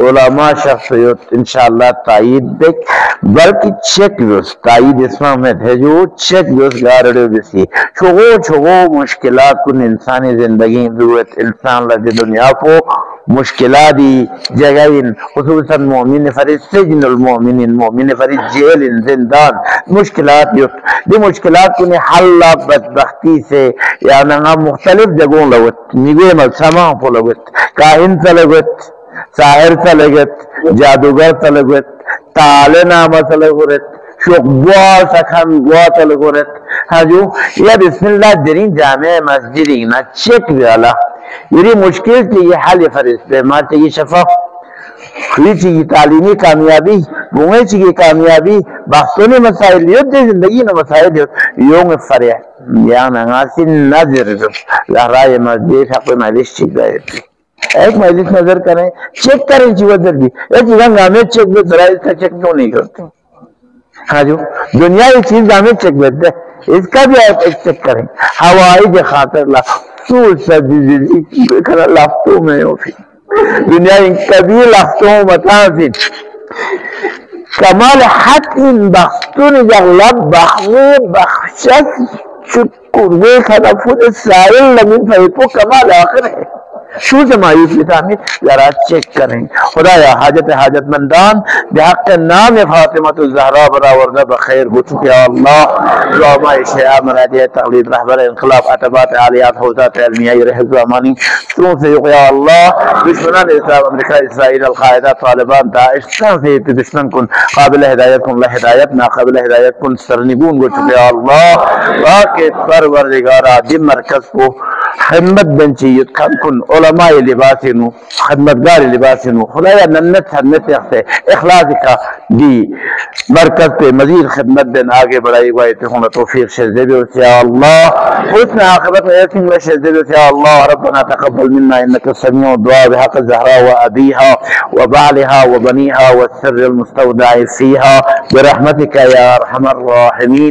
उलमा शख्सियत इंशाअल्लाह तायीद देख बल्कि चेक दोस्त तायीद इसमें में थे जो चेक दोस्त गारडे बिसी छोगो छोगो मुश्किलात कुन इंसानी जिंदगी जरूरत इंसान लगे दुनिया को मुश्किलादी जगह खुसूसन मोमिन फरिज सिजनुल मोमिन मोमिन फरिज जेल जिंदान मुश्किलात दी मुश्किलात कुन हल्ला बदबख्ती से या ना मुख्तलिफ जगहों लगत निगे मलसमा को लगत काहिन से लगत साहिर तलगत जादूगर तलगत ताले नामा तलगत शोकबुआ सखन बुआ तलगत हाजू या बिस्मिल्लाह जरीन जामे मस्जिद ना चेक वाला ये मुश्किल चाहिए हल फरिज पे मार चाहिए शफा खुली चाहिए तालीमी कामयाबी बुए चाहिए कामयाबी बाखसोनी मसाइल योद्दे जिंदगी ना मसाइल योंग फरे या नगासिन नजर लहराए मस्जिद हक़ मजलिस चीज़ एक मजलिस नजर करें चेक करें जीवन भी एक गामे चेक में जरा इसका चेक क्यों नहीं करते। हाँ जो दुनिया ये चीज गामे चेक देते है इसका भी आप एक चेक करें हवाई के खातर लाफ्तों में हो फिर दुनिया कभी लाफ्तों बता फिर कमाल हक इन बख्तों ने जगलब बखने बख्शत चुटकुरे खलफुद साइल लमिन फैको कमाल आखिर है शू से मायूस में जरा चेक करें खुदाया हाजतमंदान बेहक नाम फातिमा ज़हरा बरावरदा बखैर हो चुके अल्लाह तकलीद रहबर इनकलाब अतबात आलियात हौज़ात इल्मिया रहज़मानी शुरू से या अल्लाह दुश्मनान इस्लाम America Israel al Qaeda Taliban Daesh से दुश्मन कुन काबिल हिदायत कुन हिदायत नाकाबिल हिदायत कुन सरनिगून हो चुके अल्लाह वाके परवरदिगार आदिम मरकज को खिदमत बंचियत खान कुन उलमाए लिबासिनु खिदमतगार लिबासिनु खुदाया नन्नत हन्नत से इखलास का दी मरकज पे मजीद खिदमत दिन आगे बढ़ाई हुई तो तौफीक से देबे या अल्लाह हुस्न आखिरत में ऐसी से देबे या अल्लाह रब्बना तक़ब्बल मिन्ना इन्नका समीउ दुआ बिहक़ ज़हरा व अबीहा व बालिहा व बनीहा व सिर्रिल मुस्तौदा फीहा बिरहमतिका या अरहमर राहिमीन।